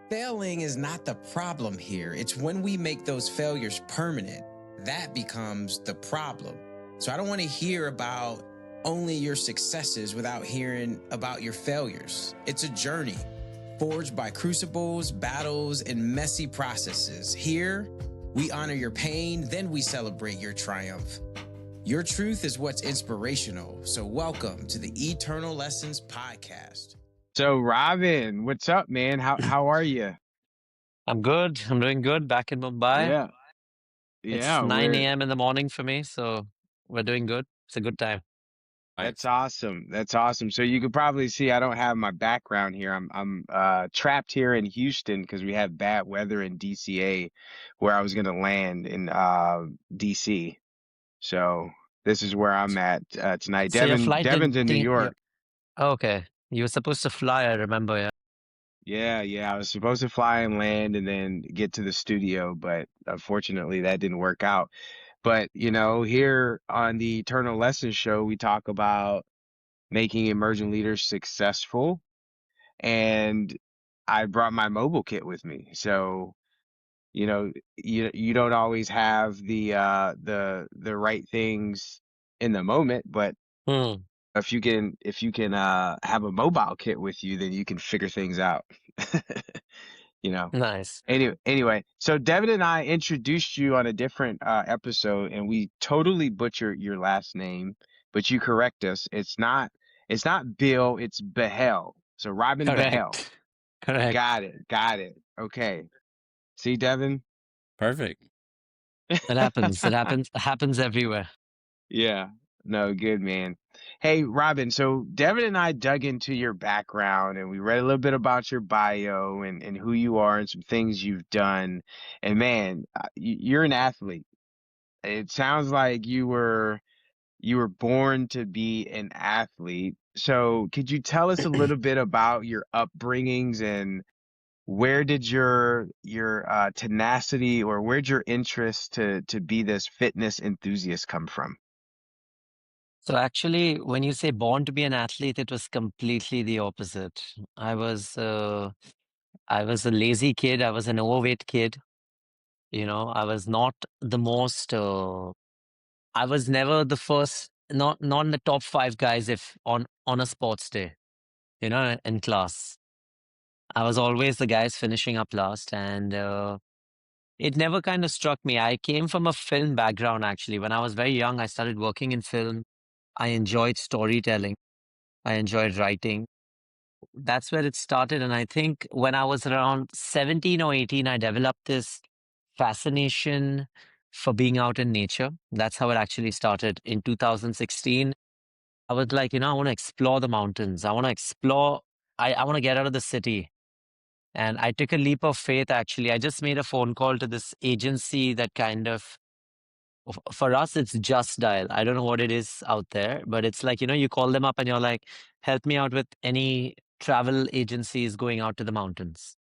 Failing is not the problem here. It's when we make those failures permanent, that becomes the problem. So I don't want to hear about only your successes without hearing about your failures. It's a journey forged by crucibles, battles, and messy processes. Here, we honor your pain, then we celebrate your triumph. Your truth is what's inspirational. So welcome to the Eternal Lessons Podcast. So Robin, what's up, man? How are you? I'm good. I'm doing good back in Mumbai. Yeah. It's Yeah, 9 a.m. in the morning for me, so we're doing good. It's a good time. that's awesome. That's awesome. So you could probably see I don't have my background here. I'm trapped here in Houston because we have bad weather in DCA where I was gonna land in DC. So this is where I'm at tonight. So your flight Devin's in New York. Okay. You were supposed to fly, I remember, yeah. Yeah. I was supposed to fly and land and then get to the studio, but unfortunately that didn't work out. But, here on the Eternal Lessons show, we talk about making emerging leaders successful. And I brought my mobile kit with me. So, you don't always have the right things in the moment, but Hmm. if you can have a mobile kit with you, then you can figure things out. Nice. Anyway, so Devin and I introduced you on a different episode, and we totally butchered your last name, but you correct us. It's not Bill, it's Behl. So Robin Behl. Correct. Got it. Okay. See, Devin? Perfect. It happens. It happens everywhere. Yeah. No, good, man. Hey, Robin, so Devin and I dug into your background and we read a little bit about your bio and who you are and some things you've done. And man, you're an athlete. It sounds like you were born to be an athlete. So could you tell us a little bit about your upbringings and where did your tenacity or where'd your interest to be this fitness enthusiast come from? So actually, when you say born to be an athlete, it was completely the opposite. I was a lazy kid. I was an overweight kid. I was not the most I was never the first, not in the top five guys if on a sports day, in class. I was always the guys finishing up last, and it never kind of struck me. I came from a film background actually. When I was very young, I started working in film. I enjoyed storytelling. I enjoyed writing. That's where it started, and I think when I was around 17 or 18, I developed this fascination for being out in nature. That's how it actually started. In 2016, I was like, I want to explore the mountains. I want to explore, I want to get out of the city. And I took a leap of faith, actually. I just made a phone call to this agency that for us, it's Just Dial. I don't know what it is out there, but it's like, you call them up and you're like, help me out with any travel agencies going out to the mountains.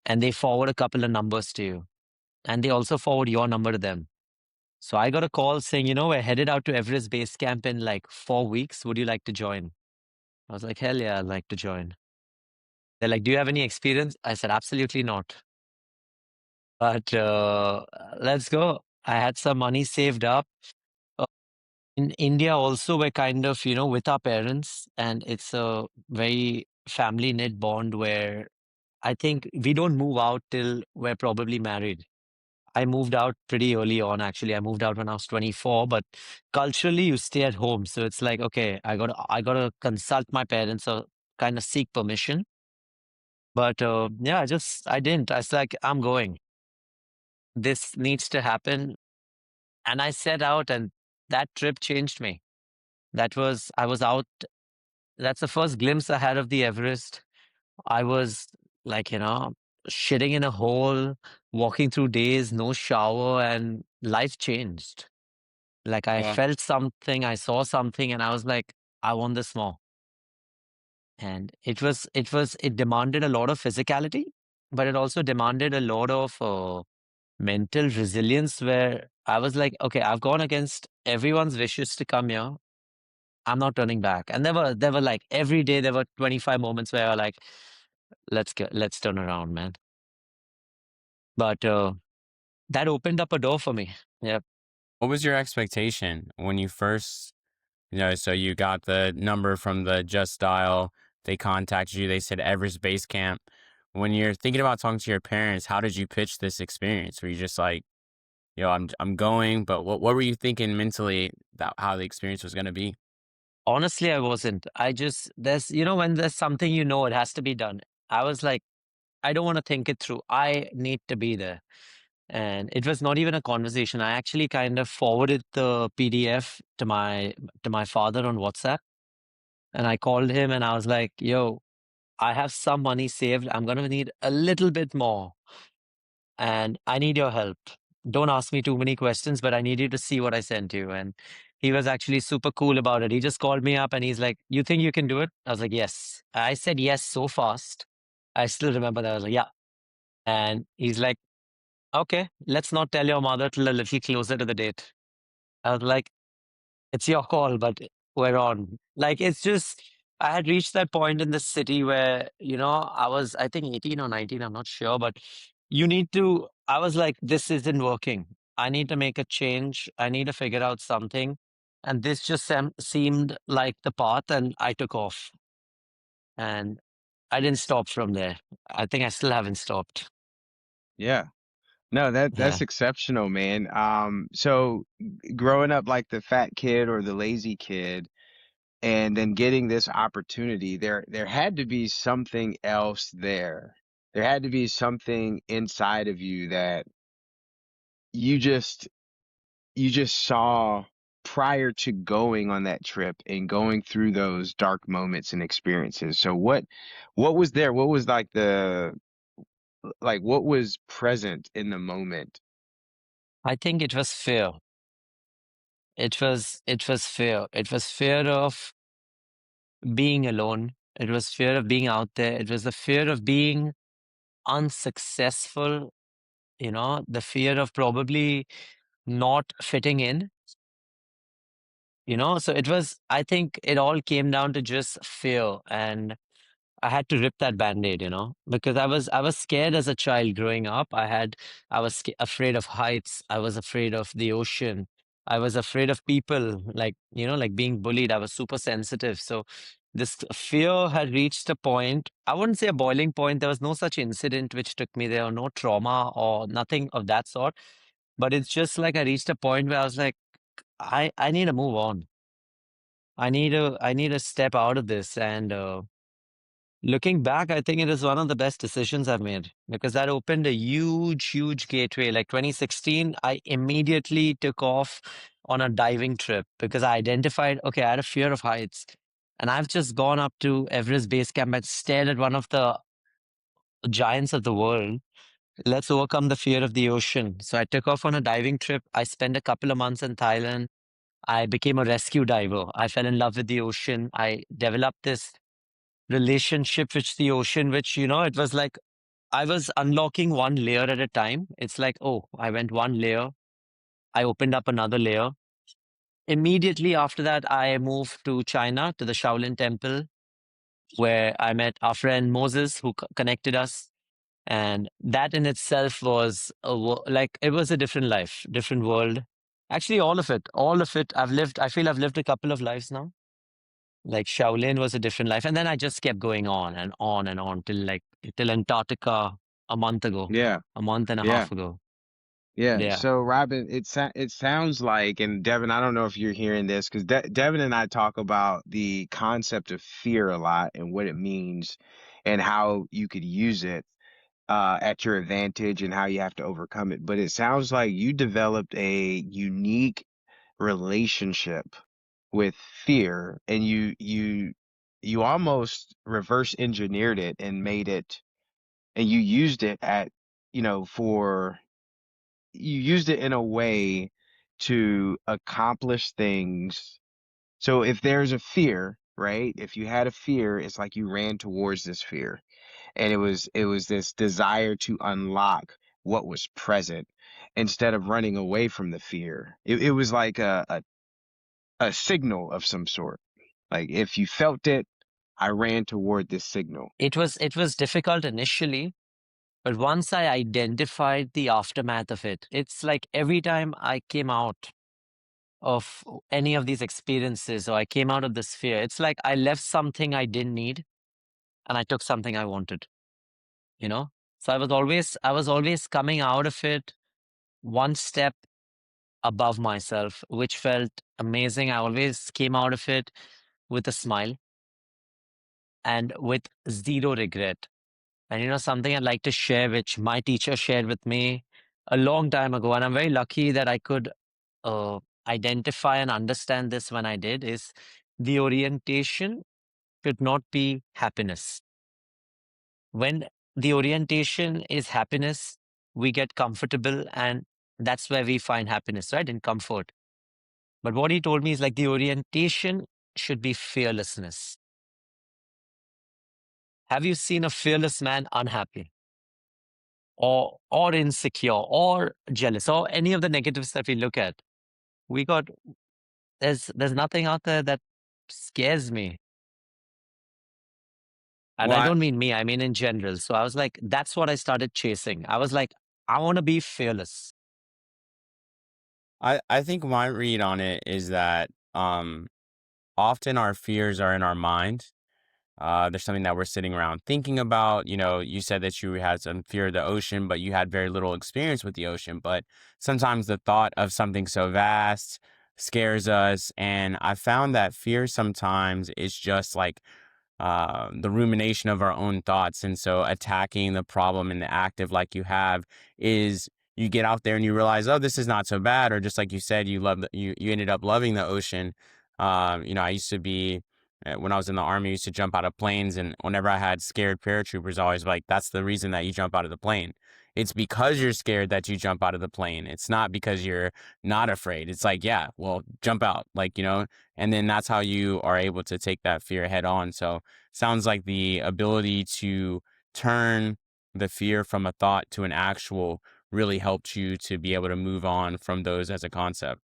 And they forward a couple of numbers to you. And they also forward your number to them. So I got a call saying, we're headed out to Everest Base Camp in like 4 weeks. Would you like to join? I was like, hell yeah, I'd like to join. They're like, do you have any experience? I said, absolutely not. But let's go. I had some money saved up. In India also, we're kind of, with our parents, and it's a very family knit bond where I think we don't move out till we're probably married. I moved out pretty early on, actually. I moved out when I was 24, but culturally you stay at home. So it's like, okay, I gotta consult my parents or kind of seek permission. But yeah, I didn't. I was like, I'm going. This needs to happen. And I set out, and that trip changed me. I was out. That's the first glimpse I had of the Everest. I was like, shitting in a hole, walking through days, no shower, and life changed. Like I Yeah. felt something, I saw something, and I was like, I want this more. And it demanded a lot of physicality, but it also demanded a lot of mental resilience where I was like, okay, I've gone against everyone's wishes to come here. I'm not turning back. And there were like every day there were 25 moments where I was like, let's turn around, man. But that opened up a door for me. Yeah. What was your expectation when you first, so you got the number from the Just Dial, they contacted you, they said Everest Base Camp. When you're thinking about talking to your parents, how did you pitch this experience? Were you just like, I'm going, but what were you thinking mentally about how the experience was going to be? Honestly, I wasn't. When there's something it has to be done. I was like, I don't want to think it through. I need to be there. And it was not even a conversation. I actually kind of forwarded the PDF to my father on WhatsApp. And I called him and I was like, yo, I have some money saved. I'm going to need a little bit more. And I need your help. Don't ask me too many questions, but I need you to see what I sent you. And he was actually super cool about it. He just called me up and he's like, you think you can do it? I was like, yes. I said yes so fast. I still remember that. I was like, yeah. And he's like, okay, let's not tell your mother till a little closer to the date. I was like, it's your call, but we're on. Like, it's just, I had reached that point in the city where, I was, I think 18 or 19, I'm not sure, but I was like, this isn't working. I need to make a change. I need to figure out something. And this just seemed like the path, and I took off. And I didn't stop from there. I think I still haven't stopped. Yeah. No, that's Yeah. exceptional, man. So growing up like the fat kid or the lazy kid, and then getting this opportunity, there had to be something else there. There had to be something inside of you that you just you just saw prior to going on that trip and going through those dark moments and experiences. So what was there? What was what was present in the moment? I think it was fear. It was fear. It was fear of being alone. It was fear of being out there. It was the fear of being unsuccessful, the fear of probably not fitting in, So I think it all came down to just fear. And I had to rip that band-aid, because I was scared as a child growing up. I was afraid of heights. I was afraid of the ocean. I was afraid of people, like being bullied. I was super sensitive. So this fear had reached a point. I wouldn't say a boiling point. There was no such incident which took me there, or no trauma or nothing of that sort. But it's just like I reached a point where I was like, I need to move on. I need to step out of this. And looking back, I think it is one of the best decisions I've made, because that opened a huge, huge gateway. Like 2016, I immediately took off on a diving trip because I identified, okay, I had a fear of heights. And I've just gone up to Everest Base Camp and stared at one of the giants of the world. Let's overcome the fear of the ocean. So I took off on a diving trip. I spent a couple of months in Thailand. I became a rescue diver. I fell in love with the ocean. I developed this relationship with the ocean, which, it was like I was unlocking one layer at a time. It's like, oh, I went one layer, I opened up another layer. Immediately after that, I moved to China, to the Shaolin Temple, where I met our friend Moses, who connected us. And that in itself was like, it was a different life, different world. Actually, all of it, I feel I've lived a couple of lives now. Like Shaolin was a different life. And then I just kept going on and on and on till Antarctica a month ago, Yeah. a month and a Yeah. half ago. Yeah. Yeah. So Robin, it sounds like, and Devin, I don't know if you're hearing this because Devin and I talk about the concept of fear a lot and what it means and how you could use it at your advantage and how you have to overcome it. But it sounds like you developed a unique relationship with fear, and you almost reverse engineered it and made it, and you used it for you used it in a way to accomplish things. So if there's a fear, right? If you had a fear, it's like you ran towards this fear. And it was this desire to unlock what was present instead of running away from the fear. It was like a signal of some sort. Like if you felt it, I ran toward this signal. It was difficult initially, But once I identified the aftermath of it, it's like every time I came out of any of these experiences or I came out of this fear, it's like I left something I didn't need and I took something I wanted, you know? So I was always coming out of it one step above myself, which felt amazing. I always came out of it with a smile and with zero regret. And something I'd like to share, which my teacher shared with me a long time ago, and I'm very lucky that I could uh, identify and understand this when I did, is the orientation should not be happiness. When the orientation is happiness, we get comfortable, and that's where we find happiness, right? In comfort. But what he told me is like the orientation should be fearlessness. Have you seen a fearless man unhappy or insecure or jealous or any of the negatives that we look at? We got there's nothing out there that scares me. And Well, I don't mean me, I mean in general. So I was like, that's what I started chasing. I was like, I want to be fearless. I think my read on it is that often our fears are in our mind. There's something that we're sitting around thinking about. You said that you had some fear of the ocean, but you had very little experience with the ocean. But sometimes the thought of something so vast scares us. And I found that fear sometimes is just like the rumination of our own thoughts. And so attacking the problem in the active, like you have, is you get out there and you realize, oh, this is not so bad. Or just like you said, you ended up loving the ocean. I used to be when I was in the army, I used to jump out of planes, and whenever I had scared paratroopers, always like, that's the reason that you jump out of the plane. It's because you're scared that you jump out of the plane. It's not because you're not afraid. It's like, yeah, well, jump out, and then that's how you are able to take that fear head on. So sounds like the ability to turn the fear from a thought to an actual really helped you to be able to move on from those as a concept.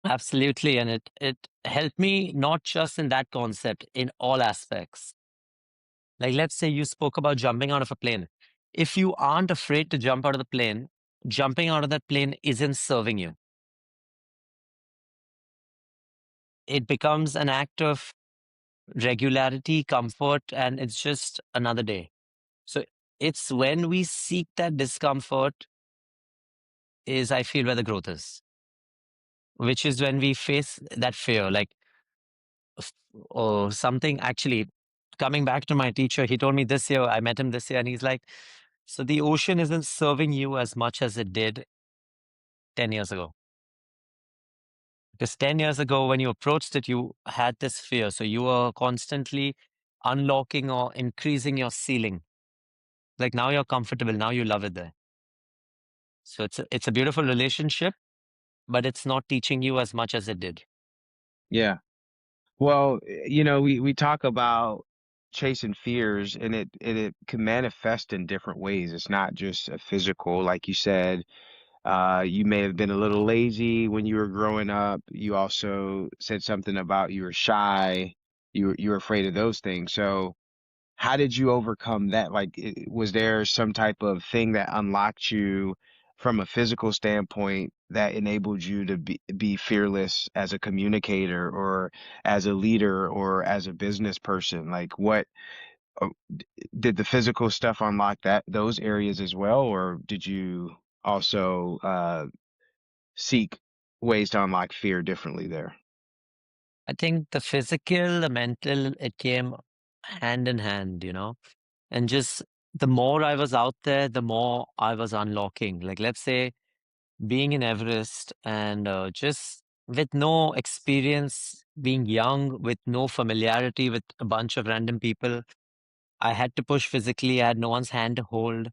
Absolutely. And it helped me not just in that concept, in all aspects. Like, let's say you spoke about jumping out of a plane. If you aren't afraid to jump out of the plane, jumping out of that plane isn't serving you. It becomes an act of regularity, comfort, and it's just another day. So it's when we seek that discomfort is, I feel, where the growth is, which is when we face that fear. Like, or something actually coming back to my teacher, he told me this year, I met him this year, and he's like, so the ocean isn't serving you as much as it did 10 years ago. Because 10 years ago, when you approached it, you had this fear. So you were constantly unlocking or increasing your ceiling. Like now you're comfortable. Now you love it there. So it's a beautiful relationship, but it's not teaching you as much as it did. yeah. Well, we talk about chasing fears, and it can manifest in different ways. It's not just a physical, like you said. You may have been a little lazy when you were growing up. You also said something about you were shy. You were afraid of those things. So how did you overcome that? Like, was there some type of thing that unlocked you from a physical standpoint that enabled you to be fearless as a communicator or as a leader or as a business person? Like, uh, did the physical stuff unlock those areas as well, or did you also seek ways to unlock fear differently there? I think the physical, the mental, it came hand in hand, and just the more I was out there, the more I was unlocking. Like, let's say being in Everest and just with no experience, being young, with no familiarity with a bunch of random people, I had to push physically. I had no one's hand to hold.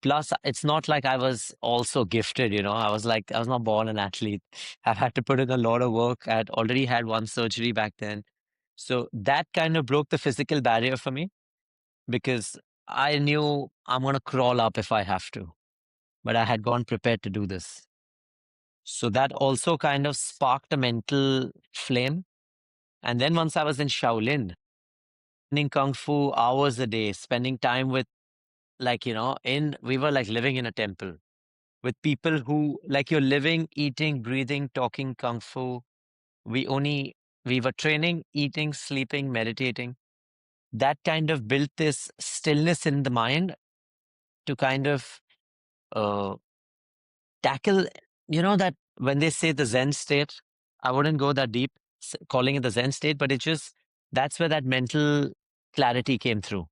Plus, it's not like I was also gifted, I was not born an athlete. I've had to put in a lot of work. I had already had one surgery back then. So that kind of broke the physical barrier for me because I knew I'm going to crawl up if I have to, but I had gone prepared to do this. So that also kind of sparked a mental flame. And then once I was in Shaolin, learning Kung Fu hours a day, spending time with like, we were like living in a temple with people who, like, you're living, eating, breathing, talking kung fu. We were training, eating, sleeping, meditating. That kind of built this stillness in the mind to kind of uh, tackle, that when they say the Zen state, I wouldn't go that deep calling it the Zen state, but that's where that mental clarity came through.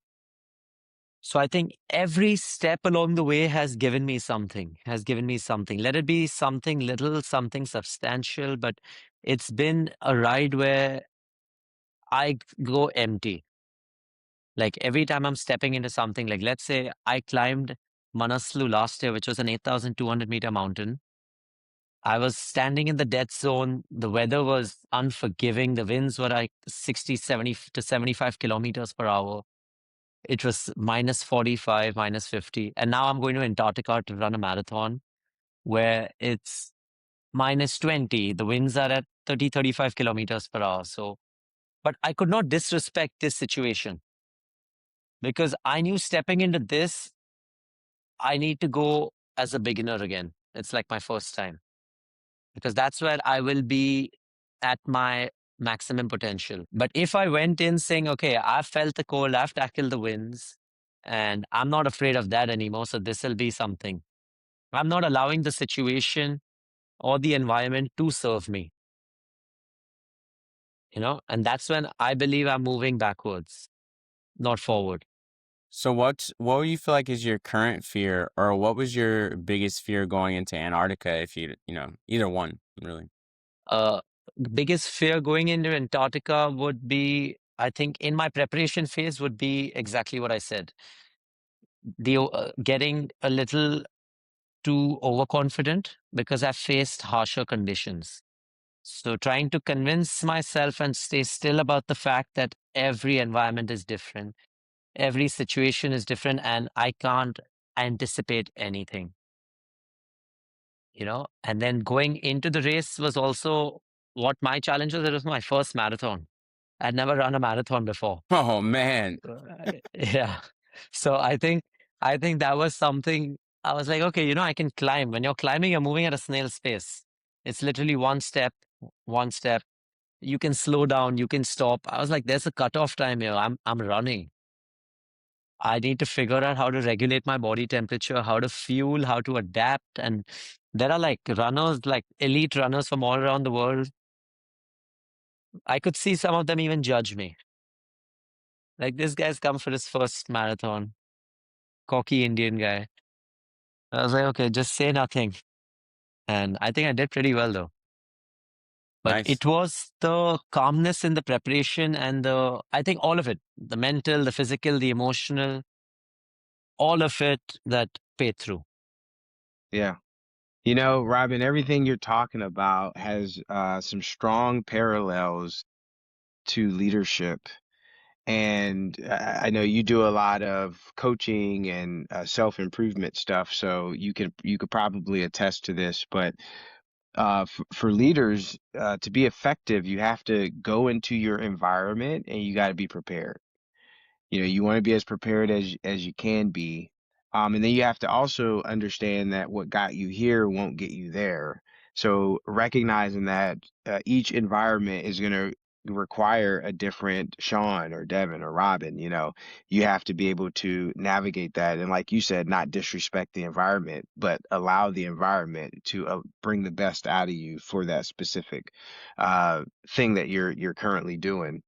So I think every step along the way has given me something. Let it be something little, something substantial, but it's been a ride where I go empty. Like every time I'm stepping into something, like let's say I climbed Manaslu last year, which was an 8,200-meter mountain. I was standing in the death zone. The weather was unforgiving. The winds were like 60, 70 to 75 kilometers per hour. It was minus 45, minus 50. And now I'm going to Antarctica to run a marathon where it's minus 20. The winds are at 30, 35 kilometers per hour. So, but I could not disrespect this situation because I knew stepping into this, I need to go as a beginner again. It's like my first time because that's where I will be at my maximum potential. But if I went in saying, okay, I've felt the cold, I've tackled the winds, and I'm not afraid of that anymore, so this will be something. I'm not allowing the situation or the environment to serve me, and that's when I believe I'm moving backwards, not forward. So what do you feel like is your current fear, or what was your biggest fear going into Antarctica, if either one, really? The biggest fear going into Antarctica would be, I think, in my preparation phase would be exactly what I said. Getting a little too overconfident because I've faced harsher conditions. So trying to convince myself and stay still about the fact that every environment is different, every situation is different, and I can't anticipate anything. And then going into the race was also what my challenge was. It was my first marathon. I'd never run a marathon before. Oh man. Yeah. So I think that was something I was like, okay, I can climb. When you're climbing, you're moving at a snail's pace. It's literally one step, one step. You can slow down, you can stop. I was like, there's a cutoff time here. I'm running. I need to figure out how to regulate my body temperature, how to fuel, how to adapt. And there are like runners, like elite runners from all around the world. I could see some of them even judge me. Like, this guy's come for his first marathon, cocky Indian guy. I was like, okay, just say nothing. And I think I did pretty well though. But Nice. it was the calmness in the preparation and I think all of it, the mental, the physical, the emotional, all of it that paid through. Yeah. Robin, everything you're talking about has some strong parallels to leadership. And I know you do a lot of coaching and self-improvement stuff, so you could probably attest to this. But for leaders to be effective, you have to go into your environment and you got to be prepared. You want to be as prepared as you can be. And then you have to also understand that what got you here won't get you there. So recognizing that each environment is going to require a different Sean or Devin or Robin, you have to be able to navigate that. And like you said, not disrespect the environment, but allow the environment to bring the best out of you for that specific thing that you're currently doing.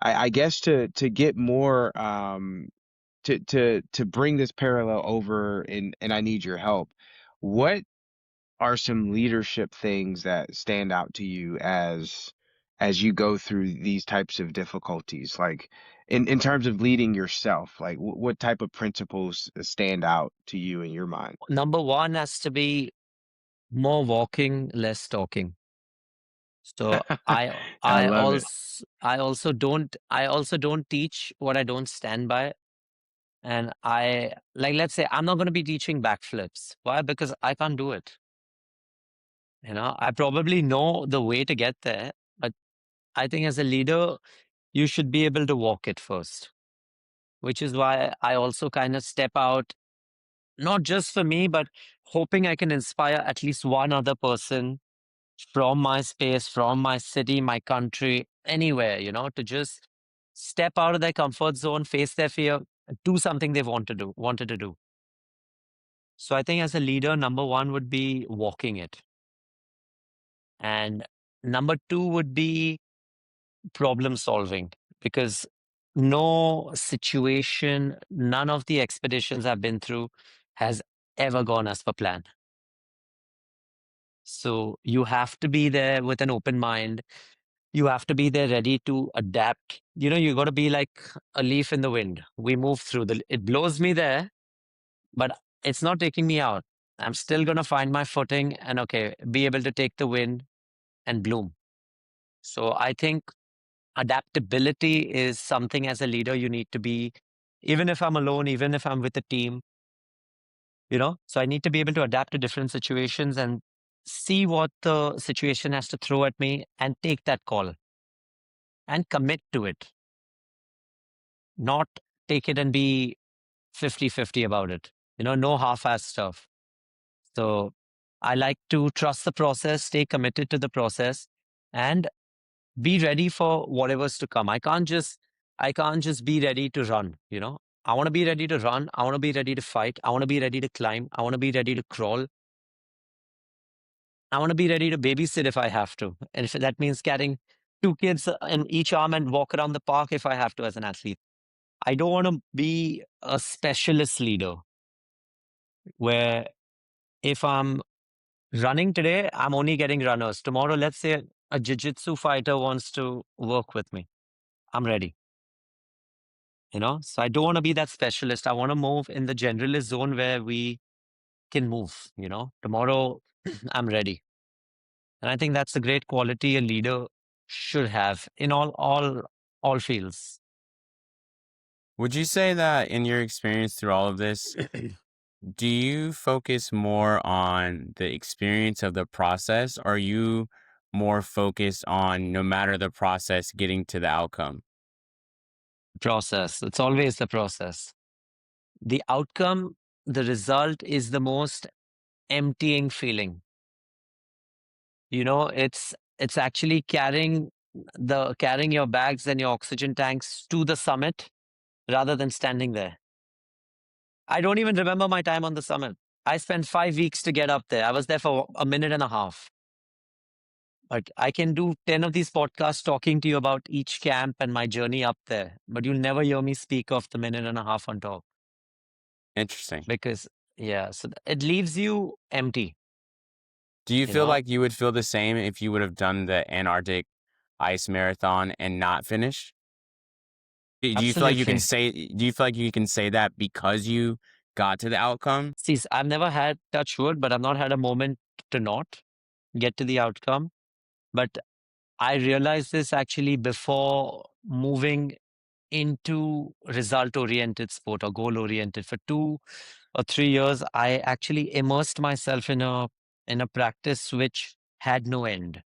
I guess to get more to bring this parallel over and I need your help. What are some leadership things that stand out to you as you go through these types of difficulties? Like in terms of leading yourself, like what type of principles stand out to you in your mind? Number one has to be more walking, less talking. So I I I love it. also I also don't teach what I don't stand by. And let's say I'm not going to be teaching backflips. Why? Because I can't do it. I probably know the way to get there, but I think as a leader, you should be able to walk it first. which is why I also kind of step out, not just for me, but hoping I can inspire at least one other person from my space, from my city, my country, anywhere, to just step out of their comfort zone, face their fear, and do something they wanted to do. So I think as a leader, number one would be walking it. And number two would be problem solving, because no situation, none of the expeditions I've been through has ever gone as per plan. So you have to be there with an open mind. You have to be there ready to adapt. You got to be like a leaf in the wind. We move through it blows me there, but it's not taking me out. I'm still going to find my footing and be able to take the wind and bloom. So I think adaptability is something as a leader you need to be, even if I'm alone, even if I'm with a team, so I need to be able to adapt to different situations and see what the situation has to throw at me and take that call and commit to it, not take it and be 50-50 about it, no half-ass stuff. So I like to trust the process, stay committed to the process, and be ready for whatever's to come. I can't just be ready to run, I want to be ready to run. I want to be ready to fight. I want to be ready to climb. I want to be ready to crawl. I want to be ready to babysit if I have to. And if that means carrying 2 kids in each arm and walk around the park if I have to as an athlete. I don't want to be a specialist leader where if I'm running today, I'm only getting runners. Tomorrow, let's say a jiu-jitsu fighter wants to work with me. I'm ready. So I don't want to be that specialist. I want to move in the generalist zone where we can move, tomorrow I'm ready. And I think that's a great quality a leader should have in all fields. Would you say that in your experience through all of this, do you focus more on the experience of the process, or are you more focused on, no matter the process, getting to the outcome? Process. It's always the process. The outcome, the result is the most emptying feeling. It's actually carrying your bags and your oxygen tanks to the summit rather than standing there. I don't even remember my time on the summit. I spent 5 weeks to get up there. I was there for a minute and a half. But I can do 10 of these podcasts talking to you about each camp and my journey up there. But you'll never hear me speak of the minute and a half on top. Interesting. Because, so it leaves you empty. Do you feel like you would feel the same if you would have done the Antarctic Ice Marathon and not finished? Do you feel like you can say that because you got to the outcome? See, I've never had, touch wood, but I've not had a moment to not get to the outcome. But I realized this actually before moving into result-oriented sport or goal-oriented. For 2 or 3 years, I actually immersed myself in a practice which had no end,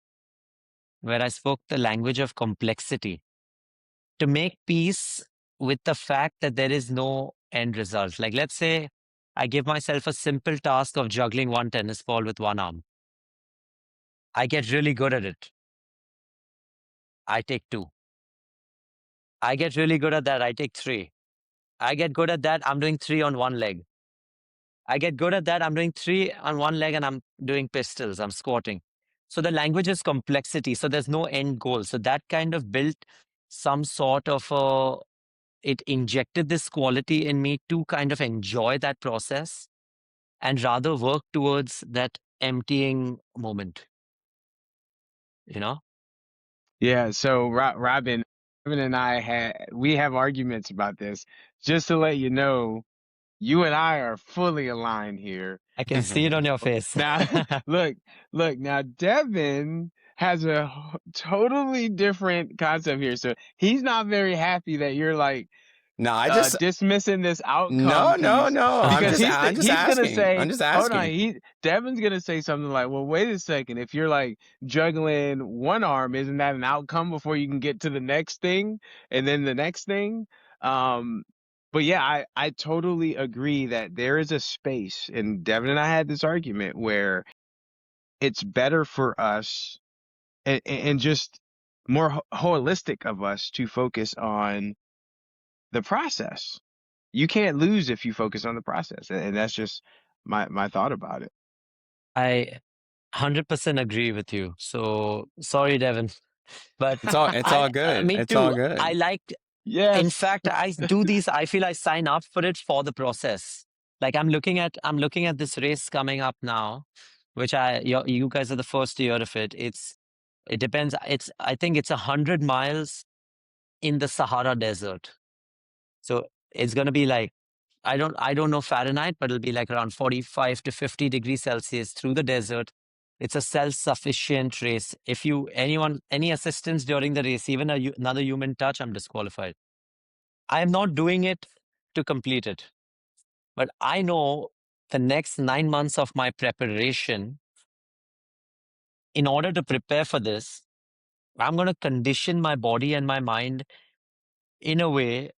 where I spoke the language of complexity to make peace with the fact that there is no end result. Like, let's say I give myself a simple task of juggling one tennis ball with one arm. I get really good at it. I take 2. I get really good at that. I take 3. I get good at that. I'm doing 3 on one leg. I get good at that. I'm doing 3 on one leg and I'm doing pistols. I'm squatting. So the language is complexity. So there's no end goal. So that kind of built some sort of it injected this quality in me to kind of enjoy that process and rather work towards that emptying moment. Yeah. So Robin and we have arguments about this. Just to let you know, you and I are fully aligned here. I can see it on your face. Now, look. Now, Devin has a totally different concept here. So he's not very happy that you're like No, I just dismissing this outcome no. because I'm just he's gonna asking. say, I'm just hold on, asking. Devin's gonna say something like, well, wait a second, if you're like juggling one arm, isn't that an outcome before you can get to the next thing and then the next thing? But yeah, I totally agree that there is a space, and Devin and I had this argument where it's better for us and just more holistic of us to focus on the process. You can't lose if you focus on the process, and that's just my thought about it. I 100% agree with you. So sorry, Devin, but It's all good. me It's all too. I good. like, in Yes. fact, I do these. I feel I sign up for it for the process. Like I'm looking at this race coming up now, which you guys are the first to hear of it. It depends. I think it's 100 miles in the Sahara Desert. So it's gonna be like, I don't know Fahrenheit, but it'll be like around 45 to 50 degrees Celsius through the desert. It's a self-sufficient race. If any assistance during the race, even another human touch, I'm disqualified. I am not doing it to complete it, but I know the next 9 months of my preparation, in order to prepare for this, I'm going to condition my body and my mind in a way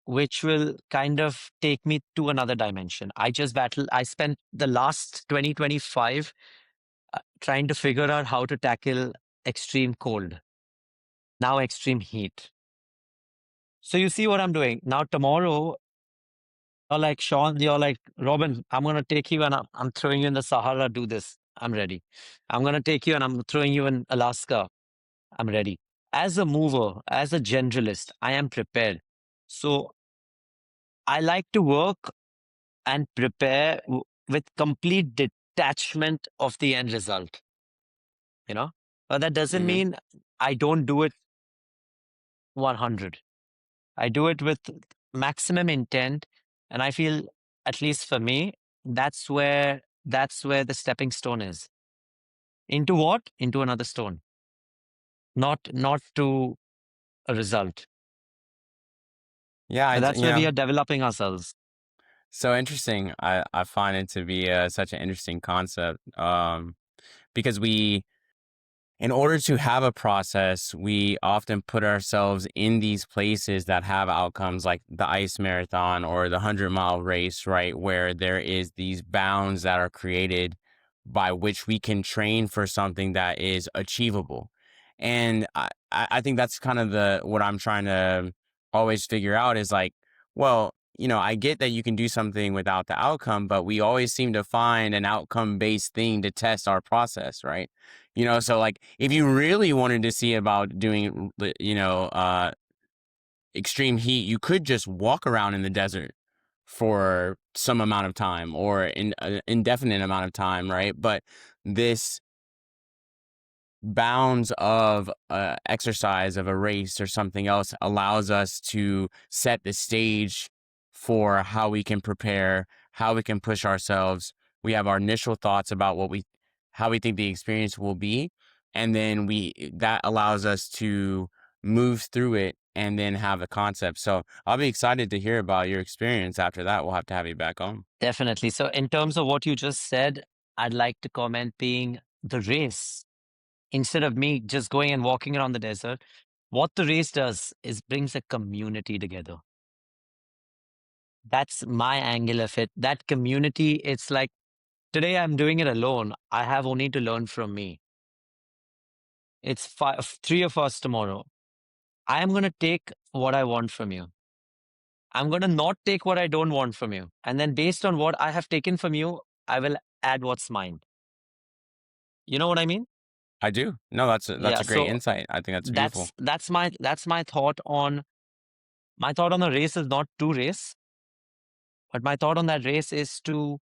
which will kind of take me to another dimension. I spent the last 2025 trying to figure out how to tackle extreme cold, now extreme heat. So you see what I'm doing. Now tomorrow, you're like, Sean, you're like, Robin, I'm going to take you and I'm throwing you in the Sahara, do this. I'm ready. I'm going to take you and I'm throwing you in Alaska. I'm ready. As a mover, as a generalist, I am prepared. So I like to work and prepare with complete detachment of the end result, you know? But that doesn't Hmm. mean I don't do it 100. I do it with maximum intent. And I feel, at least for me, that's where the stepping stone is. Into what? Into another stone. Not to a result. Yeah, But that's you where we know, are developing ourselves. so interesting. I find it to be such an interesting concept. Because in order to have a process, we often put ourselves in these places that have outcomes like the ice marathon or the 100-mile race, right? Where there is these bounds that are created by which we can train for something that is achievable. And I think that's kind of what I'm trying to always figure out is like, well, I get that you can do something without the outcome, but we always seem to find an outcome-based thing to test our process, right? So like if you really wanted to see about doing, extreme heat, you could just walk around in the desert for some amount of time or an indefinite amount of time, right? But this bounds of exercise of a race or something else allows us to set the stage for how we can prepare, how we can push ourselves. We have our initial thoughts about how we think the experience will be, and then that allows us to move through it and then have a concept. So I'll be excited to hear about your experience after that. We'll have to have you back on. Definitely. So in terms of what you just said, I'd like to comment being the race. Instead of me just going and walking around the desert, what the race does is brings a community together. That's my angle of it. That community, it's like, today I'm doing it alone. I have only to learn from me. It's three of us tomorrow. I am going to take what I want from you. I'm going to not take what I don't want from you. And then based on what I have taken from you, I will add what's mine. You know what I mean? I do. No, that's Yeah. a great So insight. I think that's beautiful. that's my thought on the race is not to race, but my thought on that race is to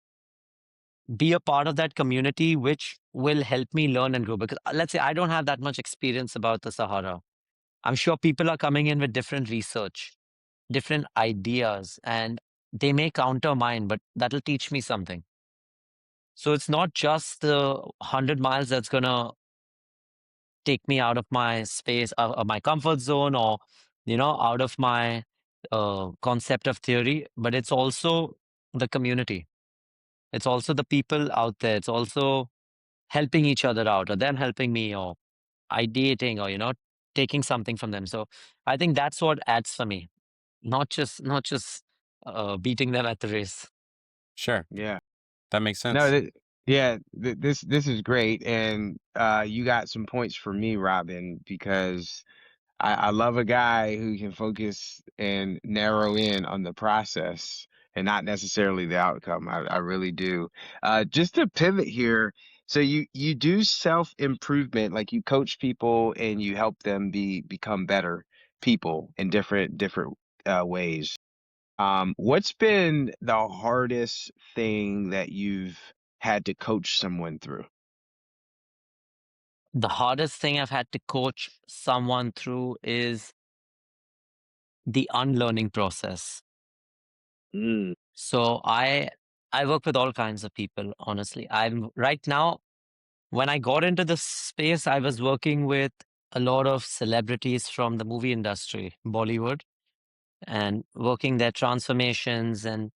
be a part of that community, which will help me learn and grow. Because let's say I don't have that much experience about the Sahara. I'm sure people are coming in with different research, different ideas, and they may counter mine, but that'll teach me something. So it's not just the 100 miles that's going to take me out of my space, my comfort zone, or, out of my concept of theory, but it's also the community. It's also the people out there. It's also helping each other out, or them helping me, or ideating, or, taking something from them. So I think that's what adds for me. Not just beating them at the race. Sure. Yeah. That makes No, sense. this is great, and you got some points for me, Robin, because I love a guy who can focus and narrow in on the process and not necessarily the outcome. I really do. Just to pivot here, so you do self-improvement, like you coach people and you help them become better people in different ways. What's been the hardest thing that you've had to coach someone through? The hardest thing I've had to coach someone through is the unlearning process. Mm. So I work with all kinds of people, honestly. I'm right now, when I got into this space, I was working with a lot of celebrities from the movie industry, Bollywood, and working their transformations. And,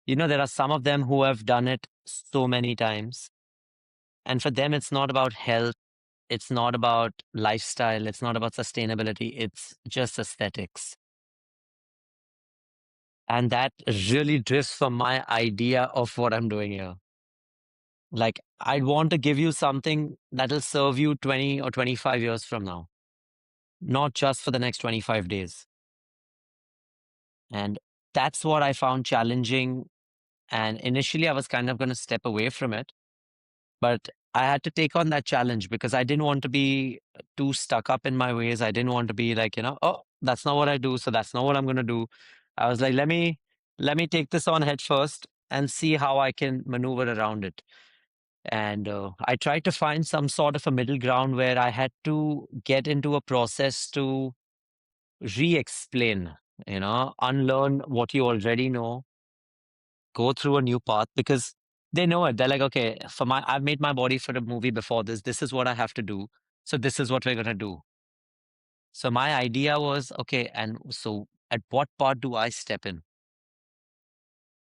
there are some of them who have done it so many times. And for them, it's not about health, it's not about lifestyle, it's not about sustainability, it's just aesthetics. And that really drifts from my idea of what I'm doing here. Like, I want to give you something that'll serve you 20 or 25 years from now, not just for the next 25 days. And that's what I found challenging. And initially, I was kind of going to step away from it. But I had to take on that challenge because I didn't want to be too stuck up in my ways. I didn't want to be like, oh, that's not what I do, so that's not what I'm going to do. I was like, let me take this on head first and see how I can maneuver around it. And I tried to find some sort of a middle ground where I had to get into a process to re-explain, unlearn what you already know, go through a new path because they know it. They're like, okay, I've made my body for a movie before this. This is what I have to do. So this is what we're gonna do. So my idea was, okay, and so at what part do I step in?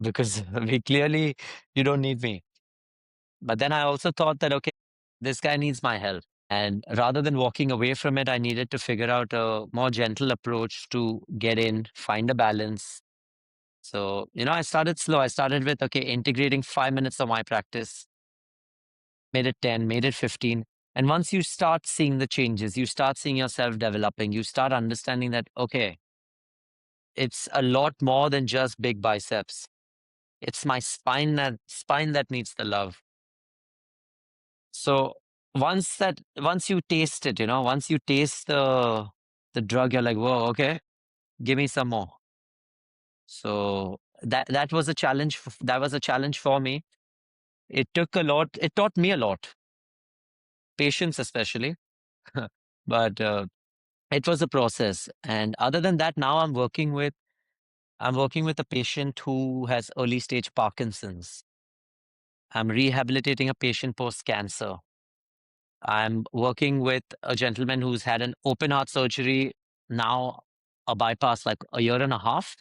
Because you don't need me. But then I also thought that, okay, this guy needs my help. And rather than walking away from it, I needed to figure out a more gentle approach to get in, find a balance. So, I started slow. I started with, okay, integrating 5 minutes of my practice, made it 10, made it 15. And once you start seeing the changes, you start seeing yourself developing, you start understanding that, okay, it's a lot more than just big biceps. It's my spine that needs the love. So once you taste it, once you taste the drug, you're like, whoa, okay, give me some more. So that was a challenge. That was a challenge for me. It took a lot. It taught me a lot, patience especially. But it was a process. And other than that, now I'm working with a patient who has early stage Parkinson's. I'm rehabilitating a patient post cancer. I'm working with a gentleman who's had an open heart surgery, now a bypass, like a year and a half.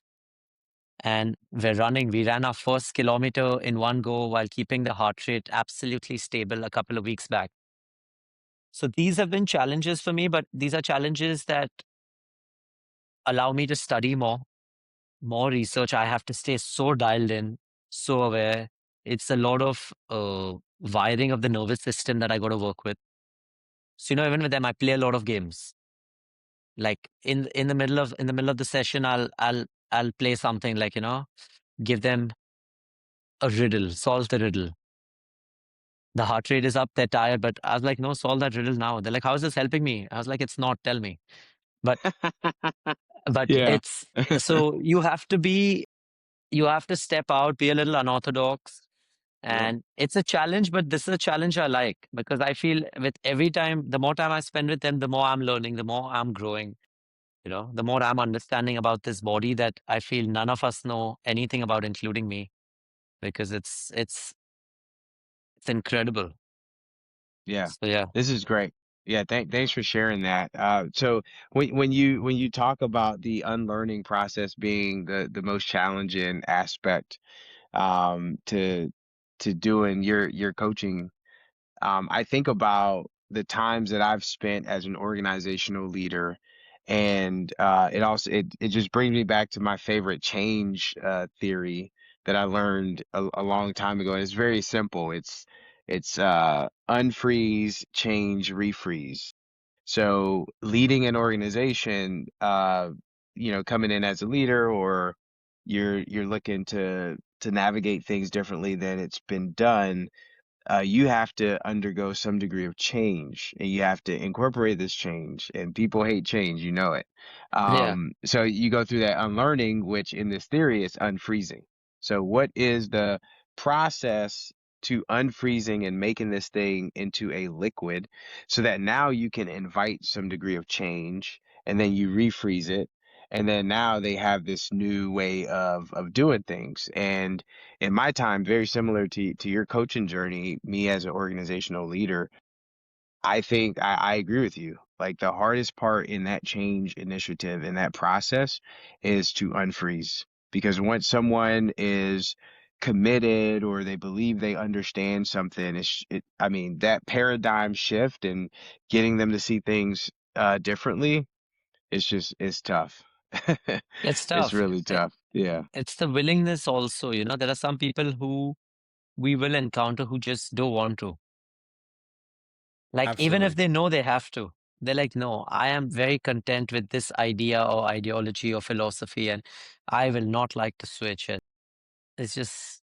And we ran our first kilometer in one go while keeping the heart rate absolutely stable a couple of weeks back. So these have been challenges for me, but these are challenges that allow me to study more research. I have to stay so dialed in, so aware. It's a lot of wiring of the nervous system that I got to work with. So, even with them, I play a lot of games. Like in the middle of the session, I'll play something like, give them a riddle, solve the riddle. The heart rate is up, they're tired, but I was like, no, solve that riddle now. They're like, how is this helping me? I was like, it's not, tell me. But Yeah. it's so you have to step out, be a little unorthodox. Yeah. And it's a challenge, but this is a challenge I like because I feel with every time, the more time I spend with them, the more I'm learning, the more I'm growing, the more I'm understanding about this body that I feel none of us know anything about, including me, because it's incredible. Yeah. So yeah. This is great. Yeah, thanks for sharing that. So when you talk about the unlearning process being the most challenging aspect to doing your coaching, I think about the times that I've spent as an organizational leader And it just brings me back to my favorite change theory that I learned a long time ago. And it's very simple. It's unfreeze, change, refreeze. So leading an organization, coming in as a leader, or you're looking to navigate things differently than it's been done, you have to undergo some degree of change, and you have to incorporate this change. And people hate change, you know it. Yeah. So you go through that unlearning, which in this theory is unfreezing. So what is the process to unfreezing and making this thing into a liquid so that now you can invite some degree of change, and then you refreeze it, and then now they have this new way of doing things. And in my time, very similar to your coaching journey, me as an organizational leader, I think I agree with you. Like, the hardest part in that change initiative, in that process, is to unfreeze. Because once someone is committed, or they believe they understand something, I mean, that paradigm shift and getting them to see things differently, it's tough. It's It's tough. really tough. Yeah, It's the willingness also. There are some people who we will encounter who just don't want to. Like, even if Absolutely. they know they have to, they're like, no, I am very content with this idea or ideology or philosophy, and I will not like to switch it. It's just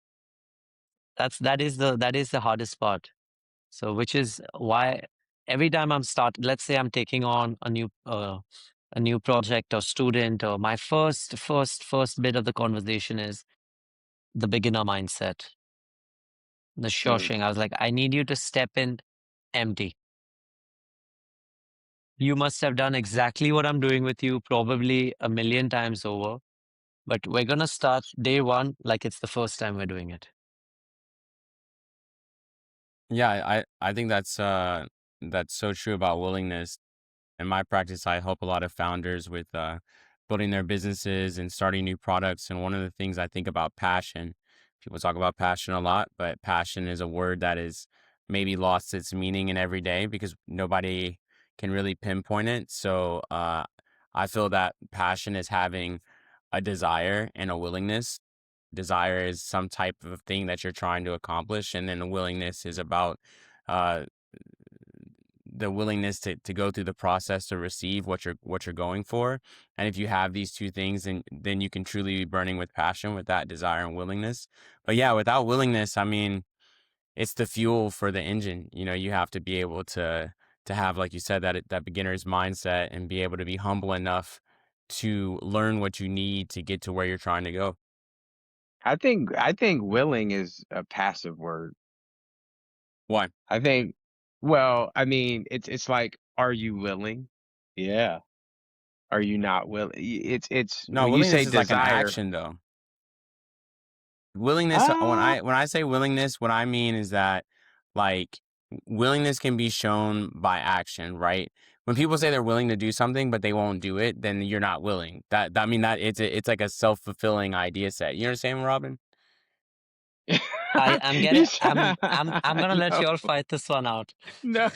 that is the hardest part. So, which is why every time let's say I'm taking on a new project or student, or my first bit of the conversation is the beginner mindset, the mm. shoshing. I was like, I need you to step in empty. You must have done exactly what I'm doing with you, probably a million times over. But we're gonna start day one like it's the first time we're doing it. Yeah, I think that's so true about willingness. In my practice, I help a lot of founders with building their businesses and starting new products. And one of the things I think about passion, people talk about passion a lot, but passion is a word that is maybe lost its meaning in every day because nobody can really pinpoint it. So I feel that passion is having a desire and a willingness. Desire is some type of thing that you're trying to accomplish, and then the willingness is about uh, the willingness to go through the process to receive what you're going for. And if you have these two things, then you can truly be burning with passion with that desire and willingness. But yeah, without willingness, I mean, it's the fuel for the engine. You have to be able to have, like you said, that beginner's mindset, and be able to be humble enough to learn what you need to get to where you're trying to go. I think willing is a passive word. Why? I think, well, I mean, it's like, are you willing? Yeah. Are you not willing? It's No, when you say willingness is like an desire. action though. Willingness, when Ah, I say willingness, what I mean is that, like, willingness can be shown by action, right? When people say they're willing to do something but they won't do it, then you're not willing. I mean, that it's like a self-fulfilling idea set. You understand, Robin? I'm getting. you I'm gonna let no, you all fight this one out. no,